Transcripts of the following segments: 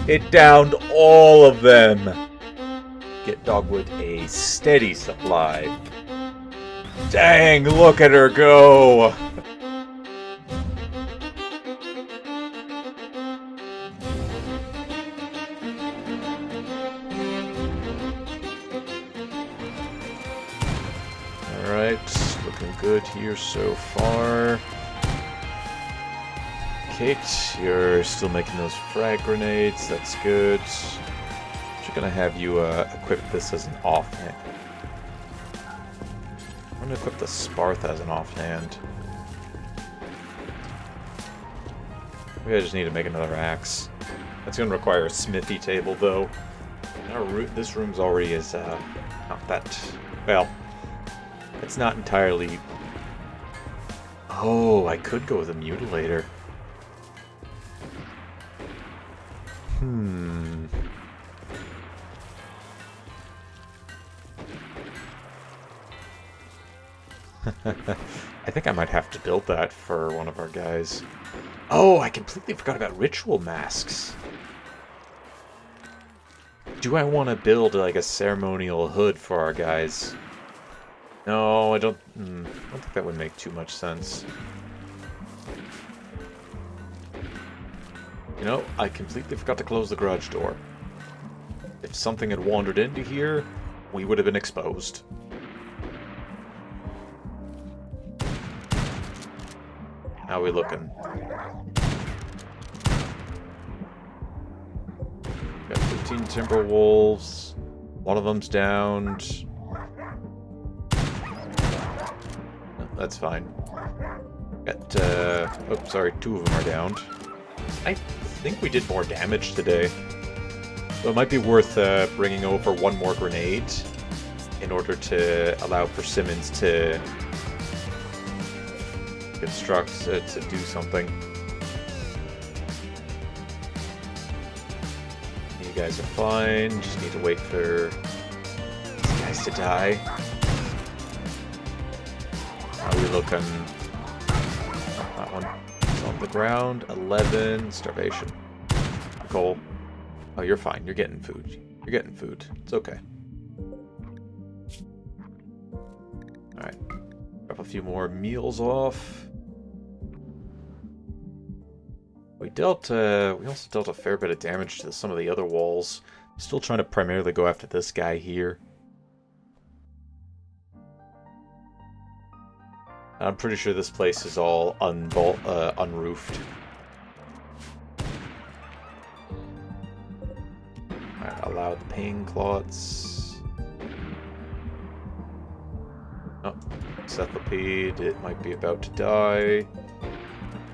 It downed all of them. Get Dogwood a steady supply. Dang, look at her go. Alright, looking good here so far. Kate, you're still making those frag grenades, that's good. I'm gonna have you equip this as an offhand. I'm gonna equip the Sparth as an offhand. Maybe I just need to make another axe. That's gonna require a smithy table though. This room's already is not that well. It's not entirely. Oh, I could go with a mutilator. I think I might have to build that for one of our guys. Oh, I completely forgot about ritual masks. Do I want to build like a ceremonial hood for our guys? No, I don't think that would make too much sense. You know, I completely forgot to close the garage door. If something had wandered into here, we would have been exposed. How are we looking? Got 15 timber wolves. One of them's downed. No, that's fine. Got, oh, sorry, 2 of them are downed. I think we did more damage today. So it might be worth bringing over one more grenade in order to allow Persimmons to construct to do something. You guys are fine. Just need to wait for these guys to die. How are we looking? That one is on the ground. 11. Starvation. Coal. Oh, you're fine. You're getting food. You're getting food. It's okay. Alright. Drop a few more meals off. We also dealt a fair bit of damage to some of the other walls. Still trying to primarily go after this guy here. I'm pretty sure this place is all unroofed. Alright, allow the pain clots. Oh, cephalopede, it might be about to die.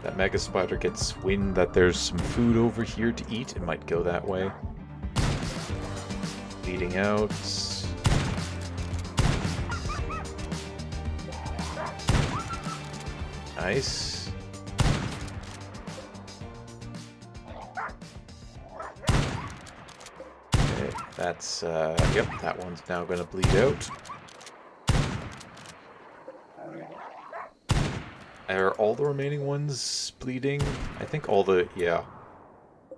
That mega spider gets wind that there's some food over here to eat. It might go that way. Bleeding out. Nice. Okay, that's, yep, that one's now gonna bleed out. Are all the remaining ones bleeding? I think all the, yeah. I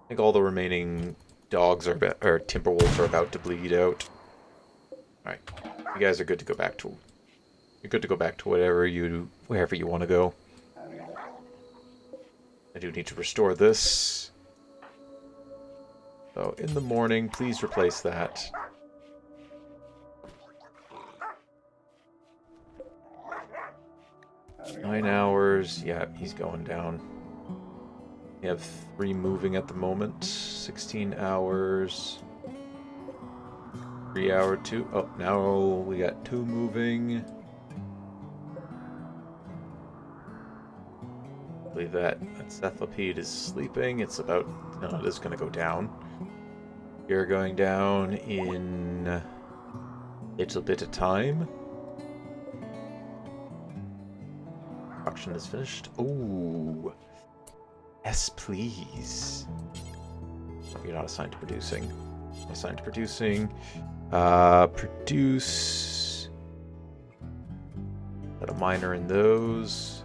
think all the remaining dogs or timberwolves are about to bleed out. Alright. You guys are good to go back to... You're good to go back to wherever you want to go. I do need to restore this. So, in the morning, please replace that. 9 hours. Yeah, he's going down. We have 3 moving at the moment. 16 hours. 3 hour 2. Oh, now we got 2 moving. I believe that cephalopede is sleeping. It's about... No, it is going to go down. You're going down in a little bit of time. Production is finished. Ooh. Yes, please. Oh, you're not assigned to producing. Assigned to producing. Produce. Got a miner in those.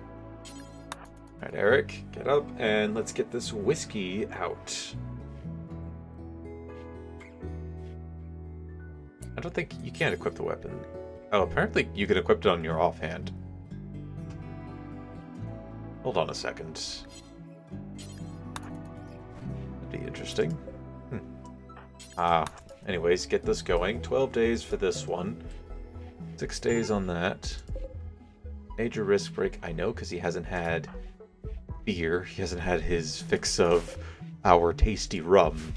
Alright, Eric, get up and let's get this whiskey out. I don't think you can't equip the weapon. Oh, apparently you can equip it on your offhand. Hold on a second. That'd be interesting. Anyways, get this going. 12 days for this one. 6 days on that. Major risk break. I know, because he hasn't had beer. He hasn't had his fix of our tasty rum.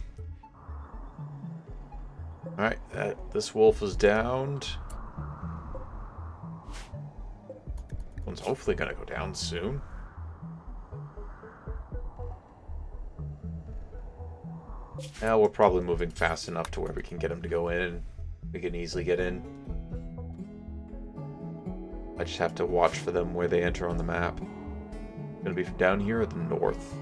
Alright, this wolf is downed. One's hopefully gonna go down soon. Now we're probably moving fast enough to where we can get him to go in. We can easily get in. I just have to watch for them where they enter on the map. Gonna be from down here or the north?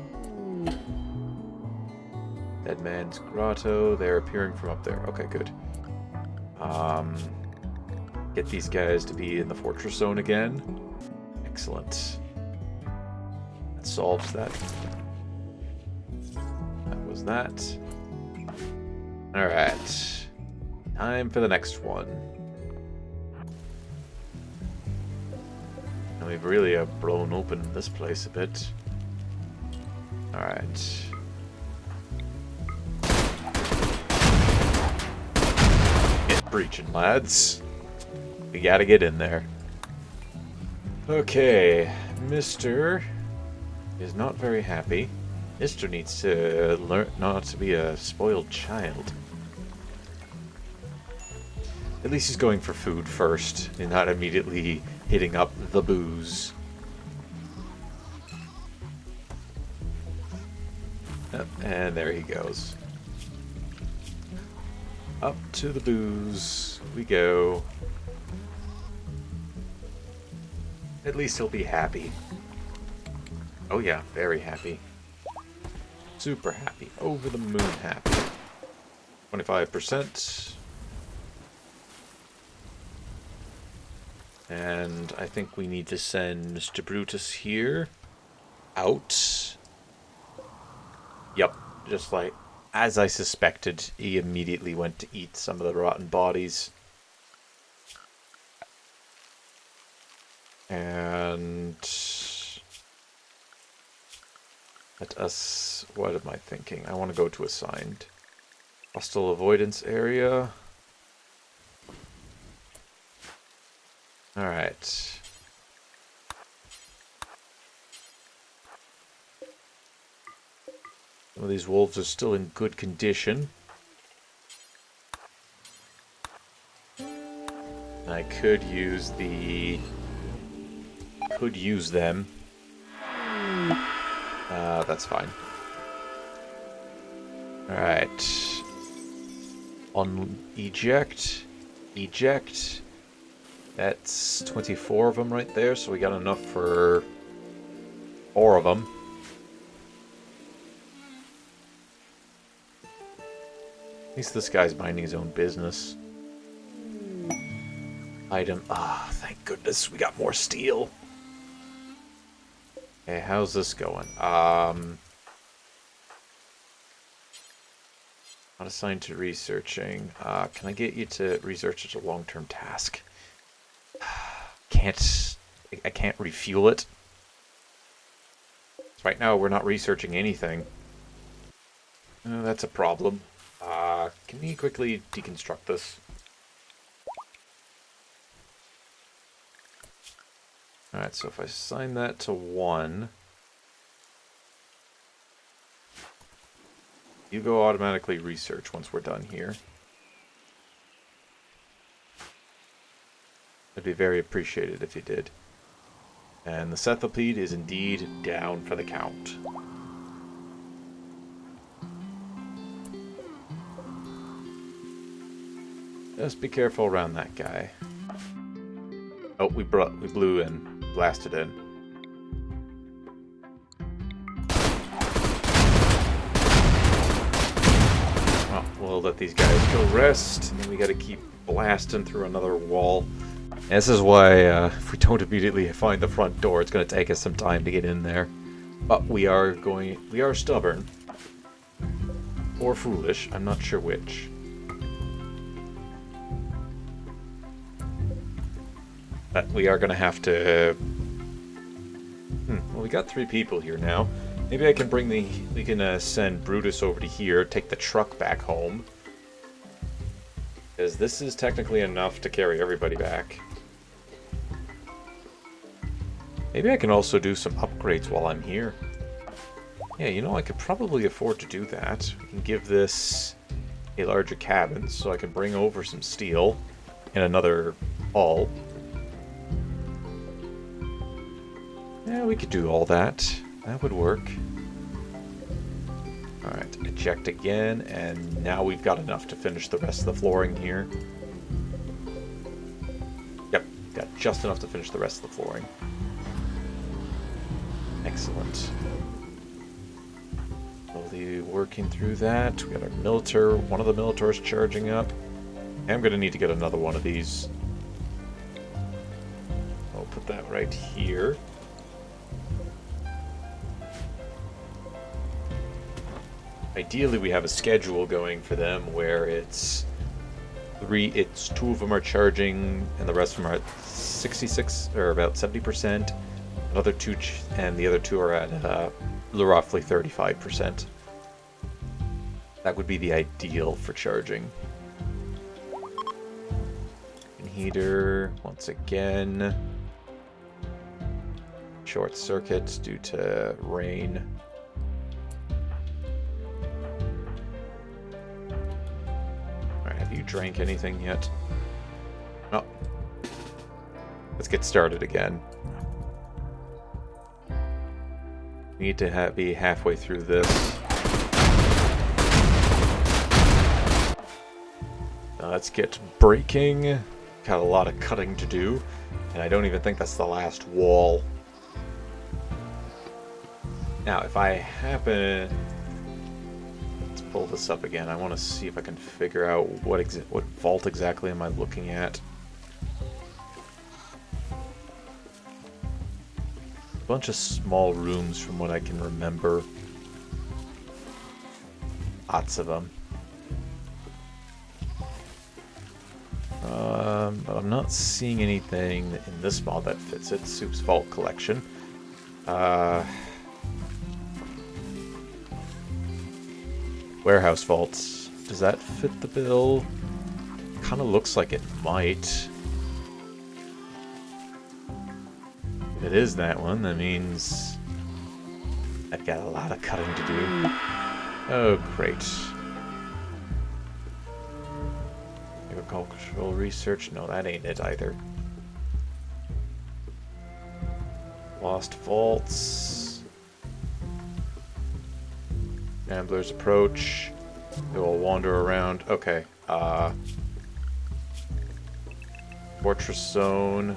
Dead Man's Grotto. They're appearing from up there. Okay, good. Get these guys to be in the fortress zone again. Excellent. That solves that. That was that. Alright. Time for the next one. And we've really blown open this place a bit. Alright. Get breaching, lads. We gotta get in there. Okay. Mr. is not very happy. Mr. needs to learn not to be a spoiled child. At least he's going for food first, and not immediately hitting up the booze. Yep, and there he goes. Up to the booze we go. At least he'll be happy. Oh yeah, very happy. Super happy. Over the moon happy. 25%. And I think we need to send Mr. Brutus here out. Yep, just like as I suspected, he immediately went to eat some of the rotten bodies. And let us, what am I thinking? I want to go to assigned. Hostile avoidance area. Alright. Some of these wolves are still in good condition. I could use them. That's fine. Alright. On eject. Eject. That's 24 of them right there, so we got enough for 4 of them. At least this guy's minding his own business. Item. Ah, thank goodness we got more steel. Okay, how's this going? Not assigned to researching. Can I get you to research as a long-term task? I can't refuel it. Right now we're not researching anything. That's a problem. Can you quickly deconstruct this? Alright, so if I assign that to 1, you go automatically research once we're done here. I'd be very appreciated if you did. And the cephalopede is indeed down for the count. Just be careful around that guy. Oh, we blew in. Blasted in. Well, we'll let these guys go rest, and then we gotta keep blasting through another wall. And this is why, if we don't immediately find the front door, it's gonna take us some time to get in there. But we are stubborn. Or foolish, I'm not sure which. But we are going to have to... Well, we got 3 people here now. Maybe I can bring the... We can send Brutus over to here, take the truck back home. Because this is technically enough to carry everybody back. Maybe I can also do some upgrades while I'm here. Yeah, you know, I could probably afford to do that. We can give this a larger cabin, so I can bring over some steel and another hull. Yeah, we could do all that. That would work. Alright, eject again, and now we've got enough to finish the rest of the flooring here. Yep, got just enough to finish the rest of the flooring. Excellent. Slowly working through that. We got our Militar. One of the Militars charging up. I'm going to need to get another one of these. I'll put that right here. Ideally, we have a schedule going for them where it's 2 of them are charging and the rest of them are at 66 or about 70%. Another 2 and the other 2 are at roughly 35%. That would be the ideal for charging. And heater once again. Short circuit due to rain. Alright, have you drank anything yet? Oh. Let's get started again. We need to be halfway through this. Now let's get breaking. Got a lot of cutting to do. And I don't even think that's the last wall. Now, if I happen... Let's pull this up again. I want to see if I can figure out what vault exactly am I looking at. Bunch of small rooms from what I can remember. Lots of them. But I'm not seeing anything in this mod that fits it. Soup's Vault Collection. Warehouse vaults. Does that fit the bill? Kind of looks like it might. If it is that one, that means I've got a lot of cutting to do. Oh, great. Agricultural research? No, that ain't it either. Lost vaults. Shamblers approach. They will wander around. Okay. Fortress zone.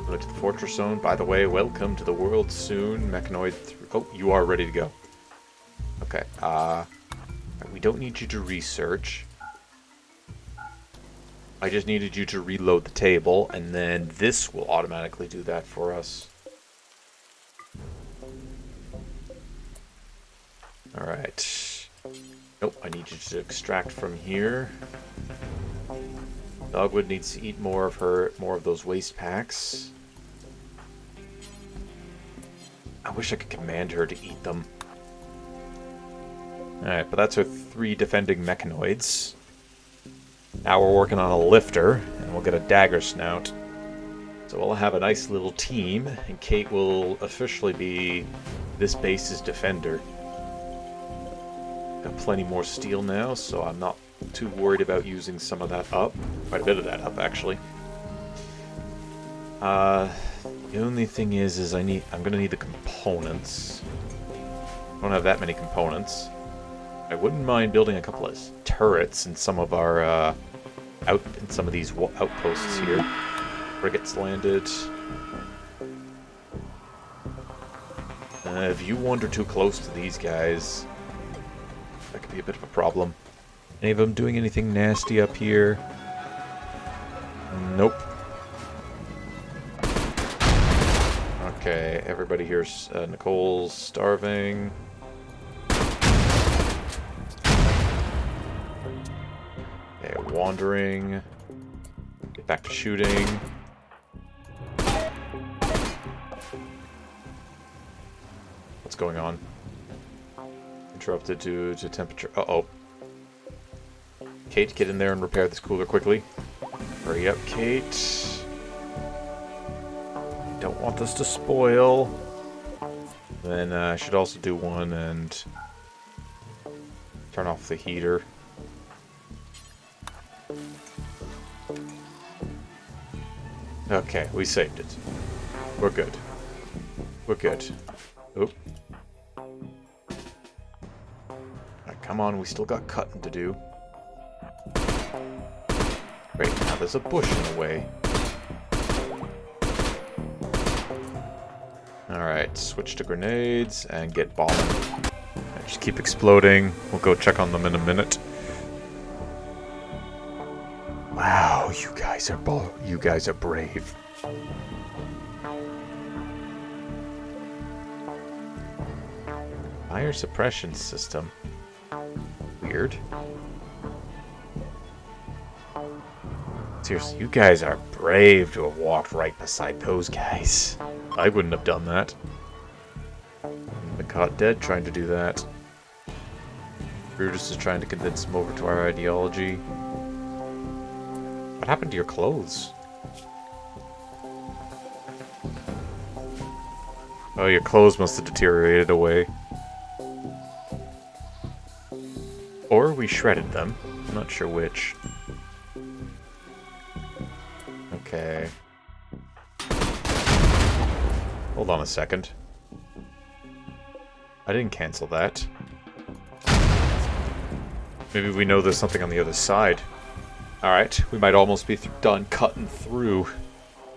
Go to the fortress zone. By the way, welcome to the world soon. Mechanoid. Oh, you are ready to go. Okay. We don't need you to research. I just needed you to reload the table, and then this will automatically do that for us. Alright. Nope, I need you to extract from here. Dogwood needs to eat more of those waste packs. I wish I could command her to eat them. Alright, but that's her 3 defending mechanoids. Now we're working on a lifter, and we'll get a dagger snout. So we'll have a nice little team, and Kate will officially be this base's defender. Got plenty more steel now, so I'm not too worried about using some of that up. Quite a bit of that up, actually. The only thing is I'm gonna need the components. I don't have that many components. I wouldn't mind building a couple of turrets in some of our in some of these outposts here. Frigates landed. If you wander too close to these guys, that could be a bit of a problem. Any of them doing anything nasty up here? Nope. Okay, everybody here's Nicole's starving. Okay, wandering. Get back to shooting. going on? Interrupted due to temperature. Uh-oh. Kate, get in there and repair this cooler quickly. Hurry up, Kate. Don't want this to spoil. Then I should also do one and turn off the heater. Okay, we saved it. We're good. We're good. Oop. Right, come on, we still got cutting to do. Great, now there's a bush in the way. Alright, switch to grenades and get bombing. Right, just keep exploding. We'll go check on them in a minute. Wow, you guys are brave. Fire suppression system. Weird. Seriously, you guys are brave to have walked right beside those guys. I wouldn't have done that. Been caught dead trying to do that. Brutus is trying to convince him over to our ideology. What happened to your clothes? Oh, your clothes must have deteriorated away. Or we shredded them. I'm not sure which. Okay. Hold on a second. I didn't cancel that. Maybe we know there's something on the other side. Alright, we might almost be done cutting through.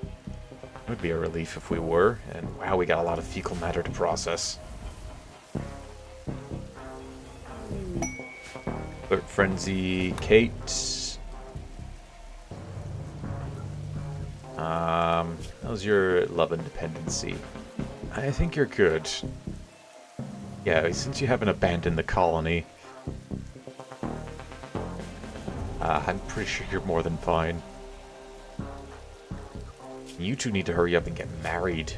It would be a relief if we were. And wow, we got a lot of fecal matter to process. Alert Frenzy, Kate. How's your love and dependency? I think you're good. Yeah, since you haven't abandoned the colony, I'm pretty sure you're more than fine. You two need to hurry up and get married.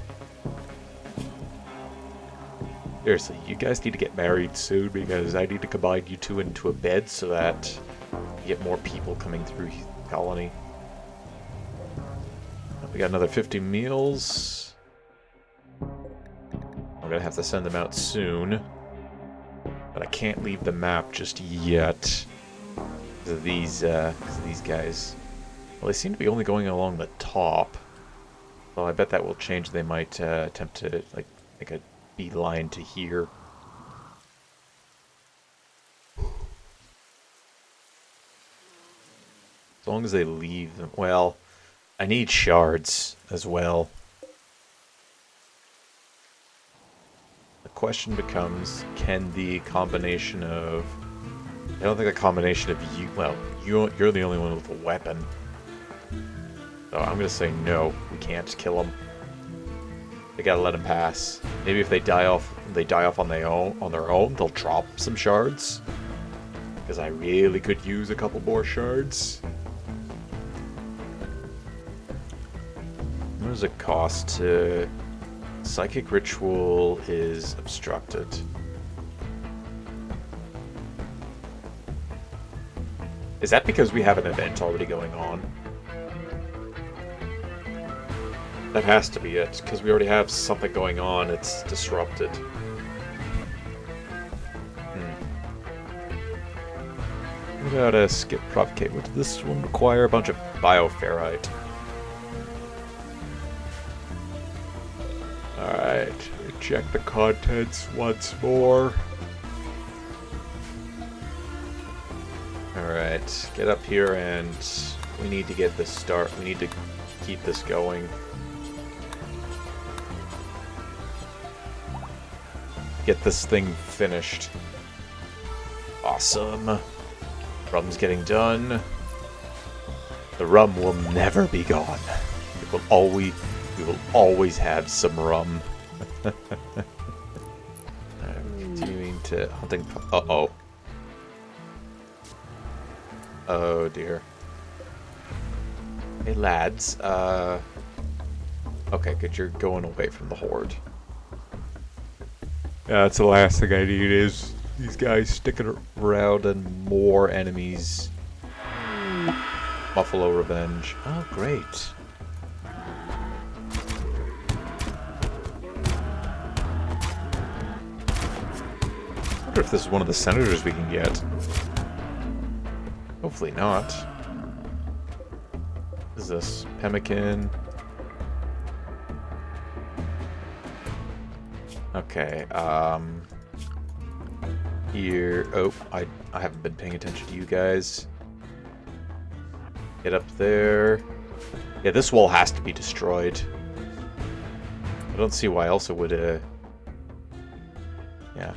Seriously, you guys need to get married soon because I need to combine you two into a bed so that you get more people coming through the colony. We got another 50 meals. I'm gonna have to send them out soon. But I can't leave the map just yet. Because of these guys. Well, they seem to be only going along the top. So I bet that will change. They might attempt to like make a beeline to here. As long as they leave them. Well, I need shards as well. The question becomes, can the combination of... I don't think the combination of you... Well, you're the only one with a weapon. So I'm gonna say no. We can't kill them. They gotta let them pass. Maybe if they die off on their own, they'll drop some shards. Because I really could use a couple more shards. What does it cost to... Psychic Ritual is obstructed. Is that because we have an event already going on? That has to be it, because we already have something going on, it's disrupted. What about a skip provocate? Would this one require a bunch of bioferrite? Alright, check the contents once more. Alright, get up here and we need to get this start. We need to keep this going. Get this thing finished. Awesome. Rum's getting done. The rum will never be gone. We will always have some rum. I'm continuing to hunting. Uh-oh. Oh dear. Hey lads, okay, good, you're going away from the horde. That's the last thing I need is these guys sticking around and more enemies. Buffalo Revenge. Oh, great. I wonder if this is one of the senators we can get. Hopefully not. What is this? Pemmican. Okay, here... Oh, I haven't been paying attention to you guys. Get up there. Yeah, this wall has to be destroyed. I don't see why else it would, yeah.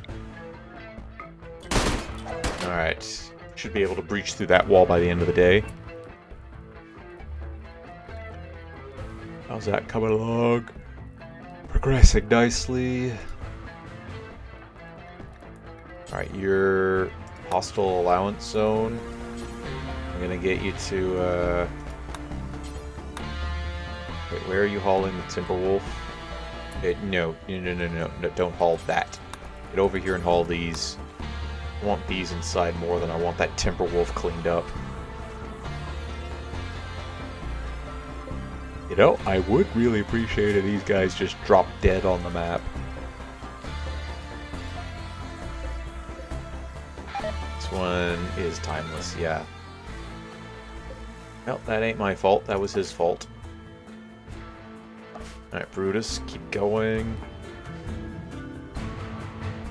Alright. Should be able to breach through that wall by the end of the day. How's that coming along? Progressing nicely. Alright, your hostile allowance zone. I'm gonna get you to, Wait, where are you hauling the Timberwolf? No, don't haul that. Get over here and haul these. I want these inside more than I want that Timberwolf cleaned up. You know, I would really appreciate if these guys just drop dead on the map. This one is timeless, yeah. Well, that ain't my fault, that was his fault. Alright, Brutus, keep going.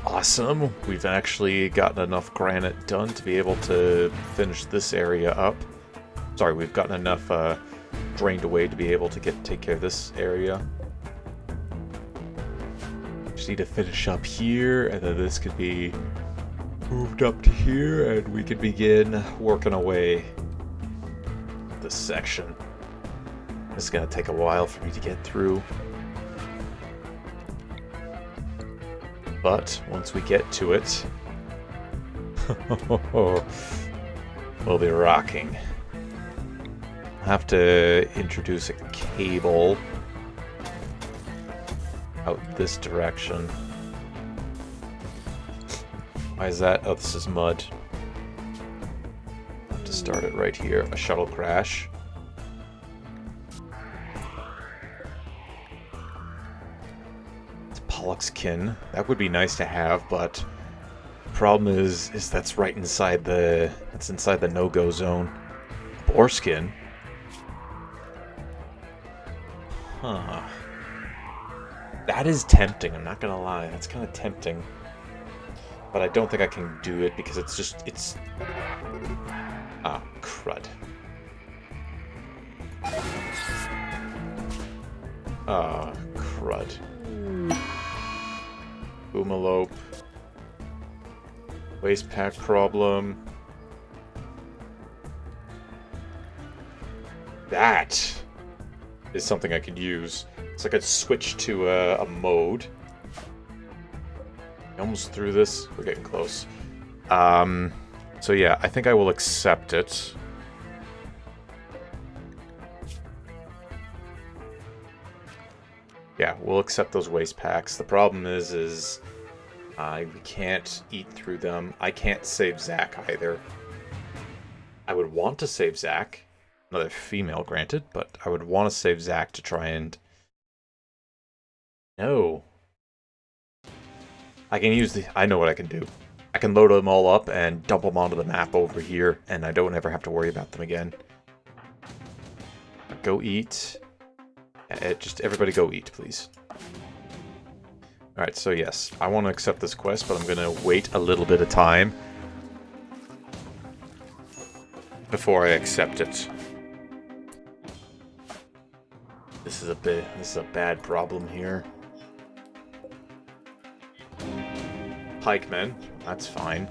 Awesome! We've actually gotten enough granite done to be able to finish this area up. Sorry, we've gotten enough drained away to be able to take care of this area. Just need to finish up here, and then this could be moved up to here, and we can begin working away this section. This is gonna take a while for me to get through. But once we get to it, we'll be rocking. I'll have to introduce a cable out this direction. Why is that? Oh, this is mud. I'll have to start it right here. A shuttle crash. Pollockskin. That would be nice to have, but the problem is that's right inside the no-go zone. Boarskin. Huh. That is tempting, I'm not gonna lie. That's kind of tempting. But I don't think I can do it because it's... Ah, crud. Ah, crud. Boomalope. Waste pack problem. That is something I could use. So I could switch to a mode. Almost through this. We're getting close. So yeah, I think I will accept it. Yeah, we'll accept those waste packs. The problem is we can't eat through them. I can't save Zach either. I would want to save Zach. Another female, granted, but I would want to save Zach to try and... No. I can use the... I know what I can do. I can load them all up and dump them onto the map over here, and I don't ever have to worry about them again. Go eat. Just everybody go eat, please. Alright, so yes, I want to accept this quest, but I'm going to wait a little bit of time before I accept it. This is a bad problem here. Pikemen, that's fine.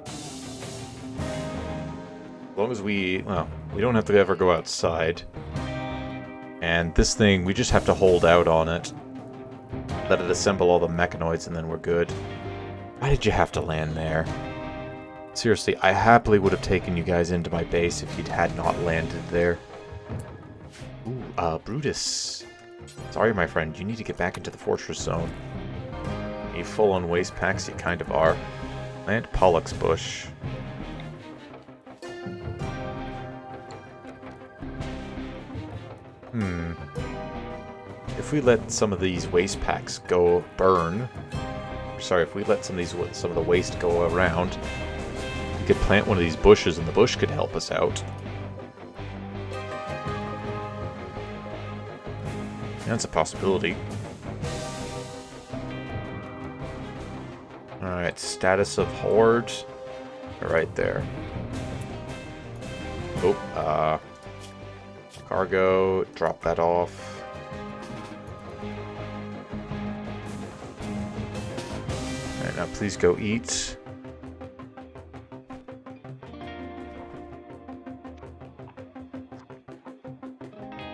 As long as we don't have to ever go outside. And this thing, we just have to hold out on it. Let it assemble all the mechanoids and then we're good. Why did you have to land there? Seriously, I happily would have taken you guys into my base if you'd had not landed there. Ooh, Brutus. Sorry, my friend, you need to get back into the fortress zone. You full-on waste packs, you kind of are. Plant Pollux bush. If we let some of these waste packs go burn... Sorry, if we let some of the waste go around, we could plant one of these bushes and the bush could help us out. That's a possibility. Alright, status of horde. Right there. Oh, cargo, drop that off. Alright, now please go eat.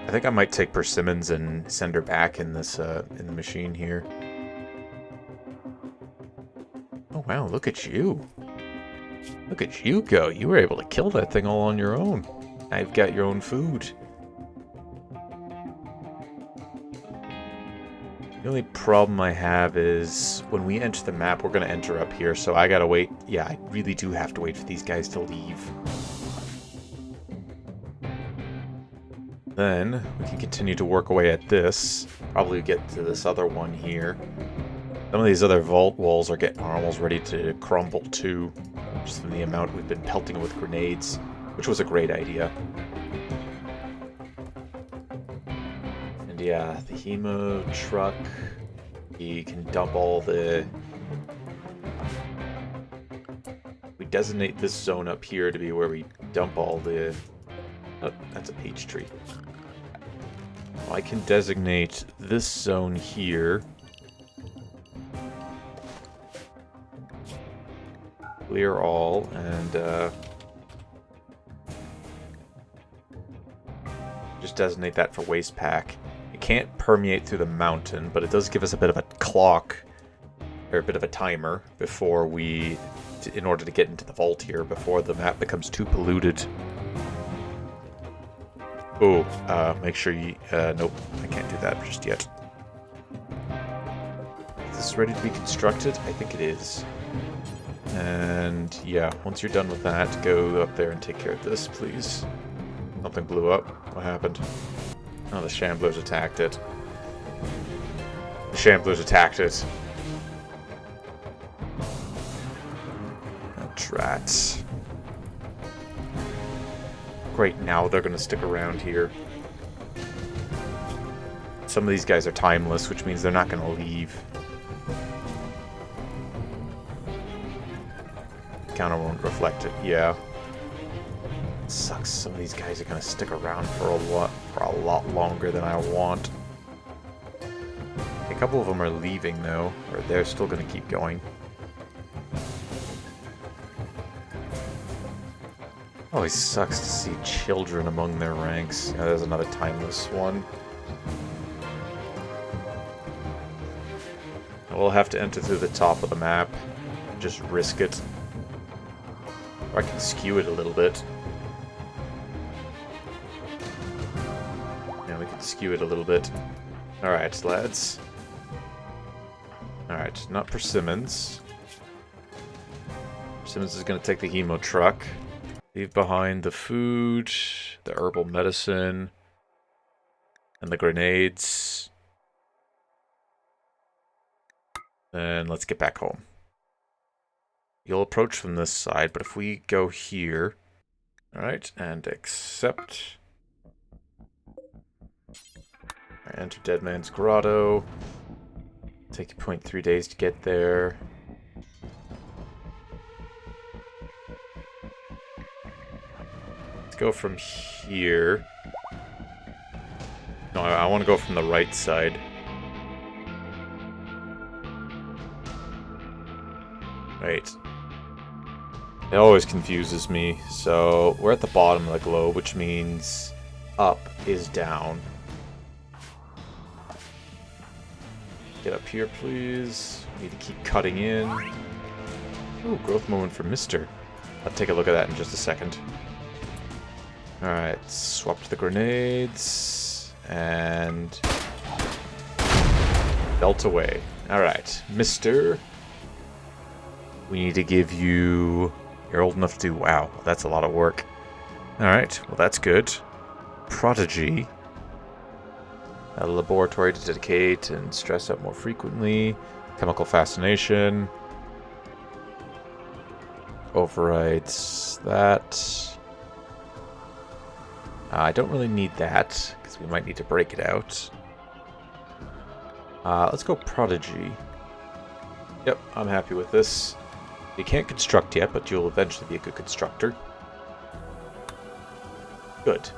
I think I might take Persimmons and send her back in this in the machine here. Oh wow, look at you. Look at you go. You were able to kill that thing all on your own. Now you've got your own food. The only problem I have is when we enter the map, we're going to enter up here, so I gotta wait. Yeah, I really do have to wait for these guys to leave. Then we can continue to work away at this. Probably get to this other one here. Some of these other vault walls are almost ready to crumble too, just from the amount we've been pelting with grenades, which was a great idea. And yeah, the hemo truck, you can dump all the... We designate this zone up here to be where we dump all the... Oh, that's a peach tree. I can designate this zone here. Clear all, and just designate that for waste pack. It can't permeate through the mountain, but it does give us a bit of a clock, or a bit of a timer, before we, in order to get into the vault here, before the map becomes too polluted. Oh, make sure you, nope, I can't do that just yet. Is this ready to be constructed? I think it is. And yeah, once you're done with that, go up there and take care of this, please. Something blew up. What happened? Oh, the Shamblers attacked it. The Shamblers attacked it. Rats. Great, now they're going to stick around here. Some of these guys are timeless, which means they're not going to leave. Counter won't reflect it, yeah. It sucks, some of these guys are going to stick around for a lot longer than I want. A couple of them are leaving, though, or they're still going to keep going. Always sucks to see children among their ranks. Yeah, there's another timeless one. We'll have to enter through the top of the map. Just risk it. Or I can skew it a little bit. Yeah, we can skew it a little bit. Alright, lads. Alright, not Persimmons. Persimmons is going to take the hemo truck. Leave behind the food, the herbal medicine, and the grenades. And let's get back home. You'll approach from this side, but if we go here... Alright, and accept. Enter Dead Man's Grotto. Take you 0.3 days to get there. Go from here. No, I want to go from the right side. Wait. It always confuses me. So, we're at the bottom of the globe, which means up is down. Get up here, please. Need to keep cutting in. Ooh, growth moment for Mister. I'll take a look at that in just a second. Alright, swap to the grenades, and... Belt away. Alright, Mister. We need to give you... You're old enough to do... Wow, that's a lot of work. Alright, well that's good. Prodigy. A laboratory to dedicate and stress out more frequently. Chemical fascination. Overrides that. I don't really need that, because we might need to break it out. Let's go Prodigy. Yep, I'm happy with this. You can't construct yet, but you'll eventually be a good constructor. Good.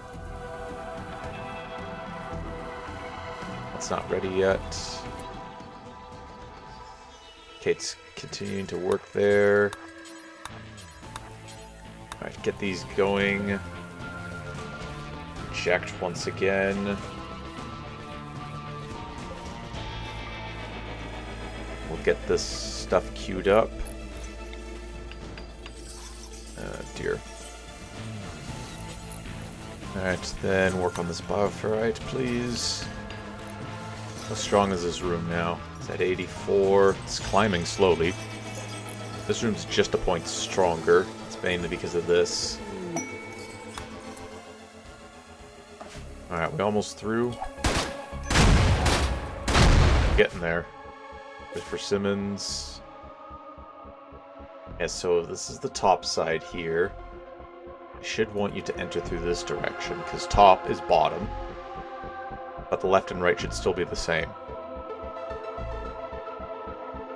That's not ready yet. Kate's continuing to work there. Alright, get these going. Checked once again. We'll get this stuff queued up. Dear. Alright, then work on this bioferrite, please. How strong is this room now? It's at 84. It's climbing slowly. This room's just a point stronger. It's mainly because of this. Alright, we almost through. Getting there. There's persimmons. Yeah, so this is the top side here. I should want you to enter through this direction, because top is bottom. But the left and right should still be the same.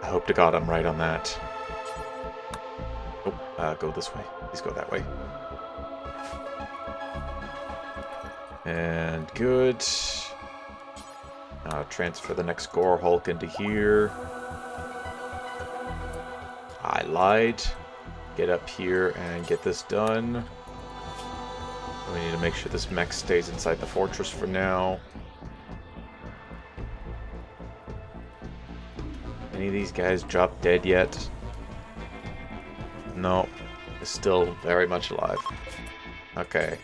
I hope to God I'm right on that. Oh, go this way. Please go that way. And good. Transfer the next Gore Hulk into here. I lied. Get up here and get this done. We need to make sure this mech stays inside the fortress for now. Any of these guys drop dead yet? No. It's still very much alive. Okay.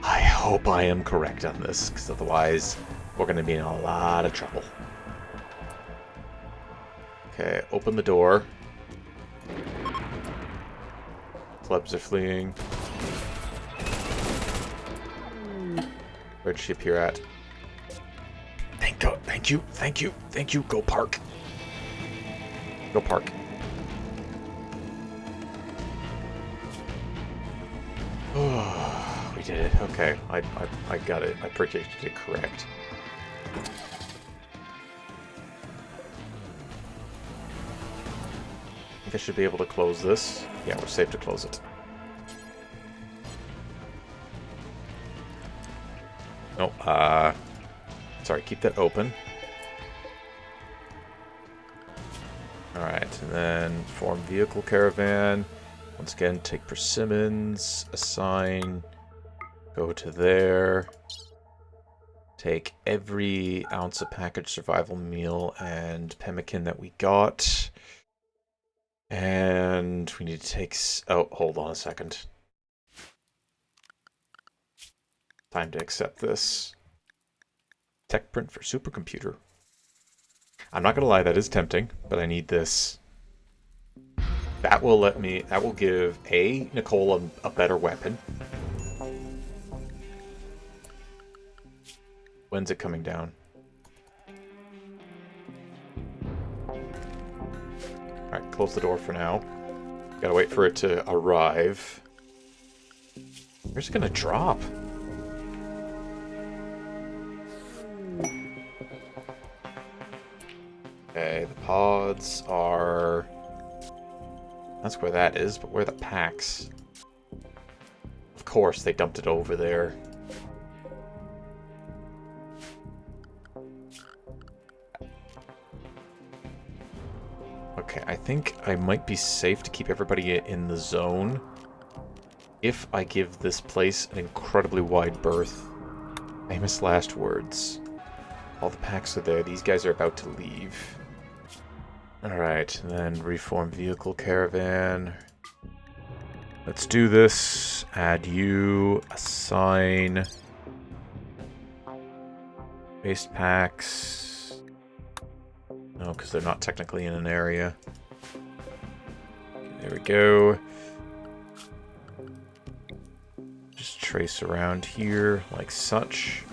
I hope I am correct on this, because otherwise we're going to be in a lot of trouble. Okay, open the door. Plebs are fleeing. Where'd she appear at? Thank you, thank you, thank you. Go park. Go park. Oh, we did it. Okay, I got it. I predicted it correct. I think I should be able to close this. Yeah, we're safe to close it. No, sorry, keep that open. Alright, and then form vehicle caravan. Once again, take persimmons, assign, go to there. Take every ounce of packaged survival meal and pemmican that we got. And we need to take... Oh, hold on a second. Time to accept this. Tech print for supercomputer. I'm not going to lie, that is tempting, but I need this. That will let me... That will give, Nicole a better weapon. When's it coming down? Alright, close the door for now. Gotta wait for it to arrive. Where's it gonna drop? Okay, the pods are... That's where that is, but where are the packs? Of course, they dumped it over there. Okay, I think I might be safe to keep everybody in the zone if I give this place an incredibly wide berth. Famous last words. All the packs are there. These guys are about to leave. Alright, and then reform vehicle caravan. Let's do this. Add you. Assign. Waste packs. No, because they're not technically in an area. Okay, there we go. Just trace around here like such.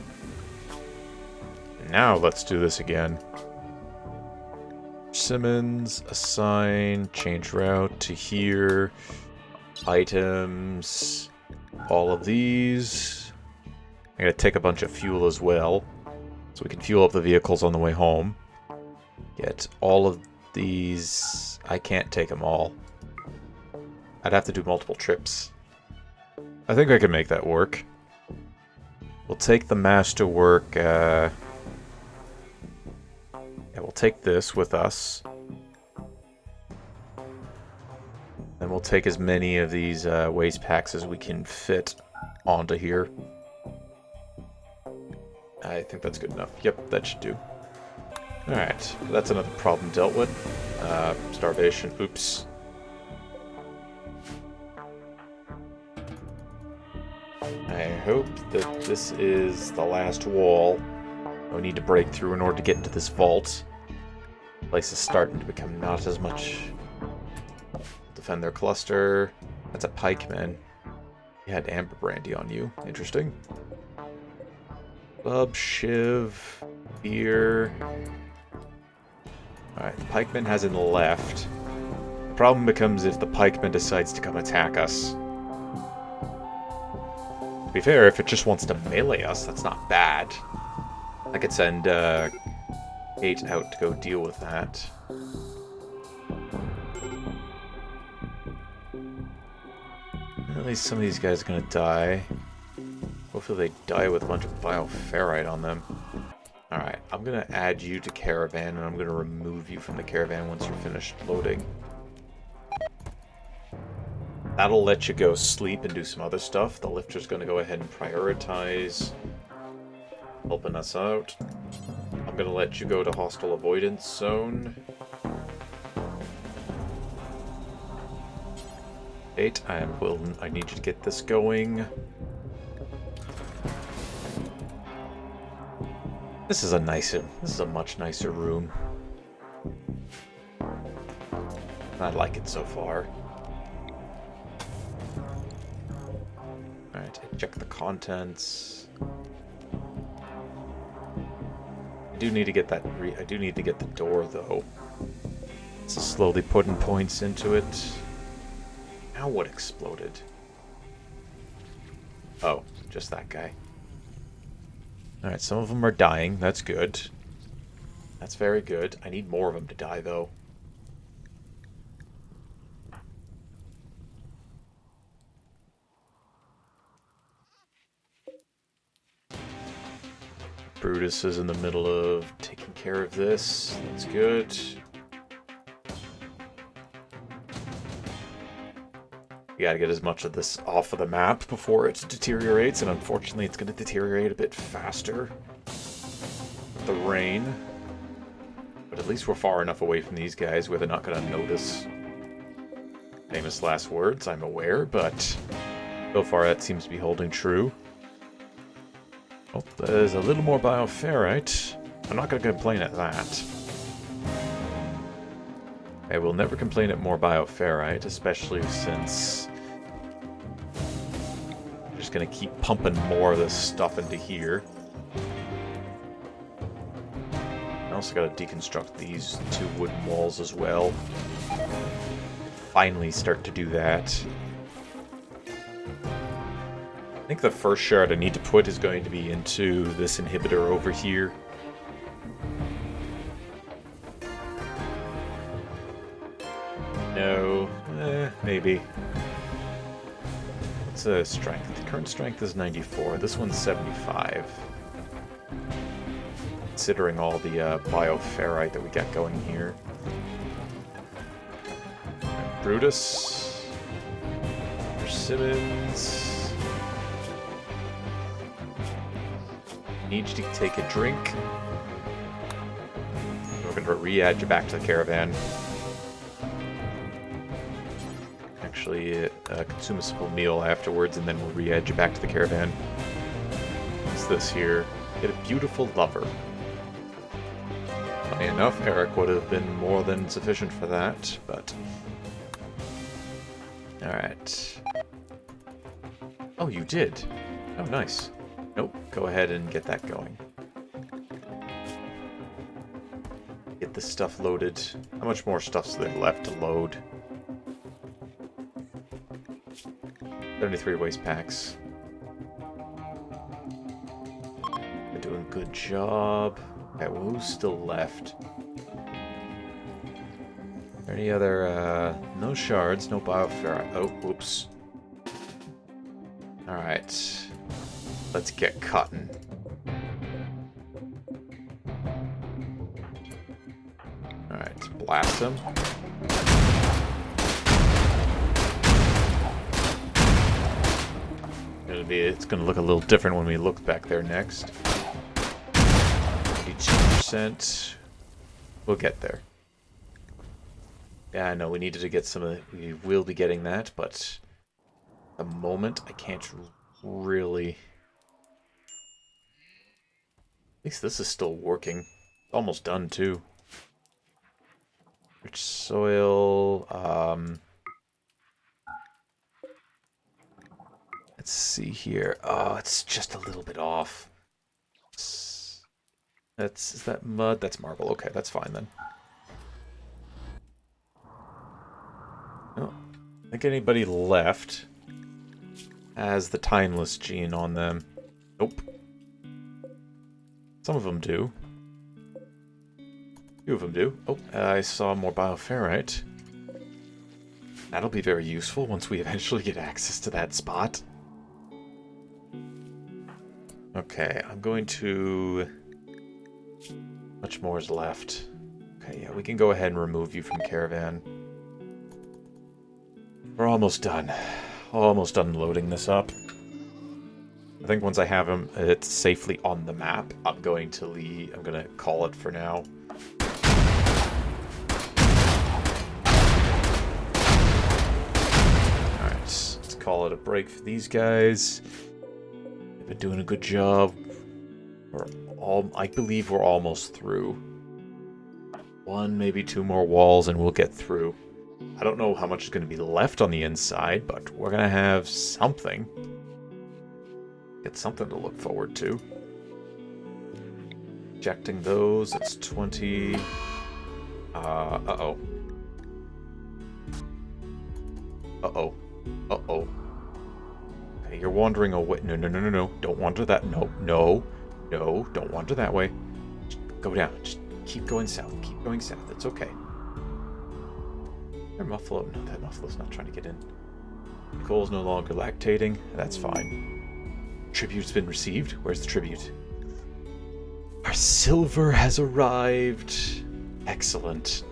Now let's do this again. Simmons, assign, change route to here. Items, all of these. I'm going to take a bunch of fuel as well, so we can fuel up the vehicles on the way home. Get all of these. I can't take them all. I'd have to do multiple trips. I think I can make that work. We'll take the masterwork. Yeah, we'll take this with us. And we'll take as many of these waste packs as we can fit onto here. I think that's good enough. Yep, that should do. Alright, that's another problem dealt with. Starvation. Oops. I hope that this is the last wall we need to break through in order to get into this vault. The place is starting to become not as much. Defend their cluster. That's a pikeman. You had amber brandy on you. Interesting. Bub, shiv, beer. Alright, the pikeman hasn't left. The problem becomes if the pikeman decides to come attack us. To be fair, if it just wants to melee us, that's not bad. I could send Kate out to go deal with that. At least some of these guys are going to die. Hopefully they die with a bunch of bioferrite on them. Alright, I'm going to add you to caravan, and I'm going to remove you from the caravan once you're finished loading. That'll let you go sleep and do some other stuff. The lifter's going to go ahead and prioritize helping us out. I'm going to let you go to hostile avoidance zone. 8, I need you to get this going. This is a much nicer room. I like it so far. Alright, check the contents. I do need to get that I do need to get the door though. So slowly putting points into it. Now what exploded? Oh, just that guy. Alright, some of them are dying. That's good. That's very good. I need more of them to die, though. Brutus is in the middle of taking care of this. That's good. We gotta get as much of this off of the map before it deteriorates, and unfortunately it's gonna deteriorate a bit faster with the rain. But at least we're far enough away from these guys where they're not gonna notice. Famous last words, I'm aware, but so far that seems to be holding true. Oh, there's a little more bioferrite. I'm not gonna complain at that. I will never complain at more bioferrite, especially since I'm just going to keep pumping more of this stuff into here. I also got to deconstruct these 2 wooden walls as well. Finally start to do that. I think the first shard I need to put is going to be into this inhibitor over here. No, maybe. What's the strength? The current strength is 94. This one's 75. Considering all the bioferrite that we got going here. And Brutus. Simmons. Need you to take a drink. We're going to re-add you back to the caravan. Consume a simple meal afterwards, and then we'll re-add you back to the caravan. What's this here? Get a beautiful lover. Funny enough, Eric would have been more than sufficient for that, but... Alright. Oh, you did? Oh, nice. Nope, go ahead and get that going. Get this stuff loaded. How much more stuff's there left to load? 73 waste packs. They're doing a good job. Okay, well, who's still left? Any other, no shards, no bioferrite. Oh, whoops. Alright. Let's get cutting. Alright, blast them. It's gonna look a little different when we look back there next. 82%. We'll get there. Yeah, I know we needed to get some of the... We will be getting that, but... At the moment, I can't really... At least this is still working. Almost done, too. Rich soil... Let's see here. Oh, it's just a little bit off. Is that mud? That's marble. Okay, that's fine then. Oh, I think anybody left has the timeless gene on them. Nope. Some of them do. A few of them do. Oh, I saw more bioferrite. That'll be very useful once we eventually get access to that spot. Okay, I'm going to... Much more is left. Okay, yeah, we can go ahead and remove you from Caravan. We're almost done. Almost done loading this up. I think once I have him, it's safely on the map. I'm going to leave. I'm going to call it for now. Alright, let's call it a break for these guys. They've been doing a good job. I believe we're almost through. One, maybe two more walls and we'll get through. I don't know how much is going to be left on the inside, but we're going to have something. Get something to look forward to. Ejecting those, it's 20. Uh-oh. Uh-oh. Uh-oh. Okay, you're wandering away. No, no, no, no, no. Don't wander that. No, no. No, don't wander that way. Just go down. Just keep going south. Keep going south. It's okay. Their muffalo. No, that muffalo's not trying to get in. Nicole's no longer lactating. That's fine. Tribute's been received. Where's the tribute? Our silver has arrived. Excellent.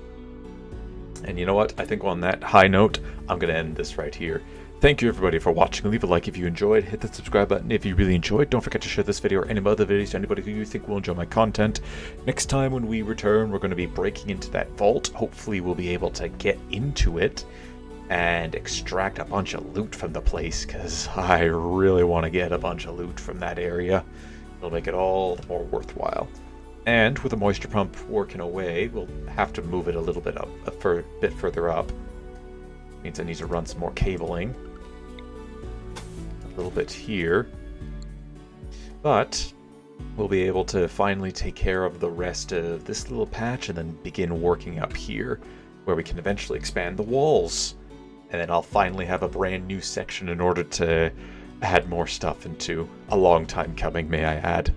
And you know what? I think on that high note, I'm going to end this right here. Thank you everybody for watching. Leave a like if you enjoyed. Hit that subscribe button if you really enjoyed. Don't forget to share this video or any other videos to anybody who you think will enjoy my content. Next time when we return, we're going to be breaking into that vault. Hopefully we'll be able to get into it and extract a bunch of loot from the place, because I really want to get a bunch of loot from that area. It'll make it all the more worthwhile. And with the moisture pump working away, we'll have to move it a little bit up, a bit further up. Means I need to run some more cabling. A little bit here. But we'll be able to finally take care of the rest of this little patch and then begin working up here, where we can eventually expand the walls. And then I'll finally have a brand new section in order to add more stuff into. A long time coming, may I add.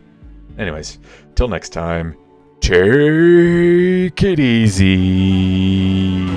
Anyways, till next time, take it easy.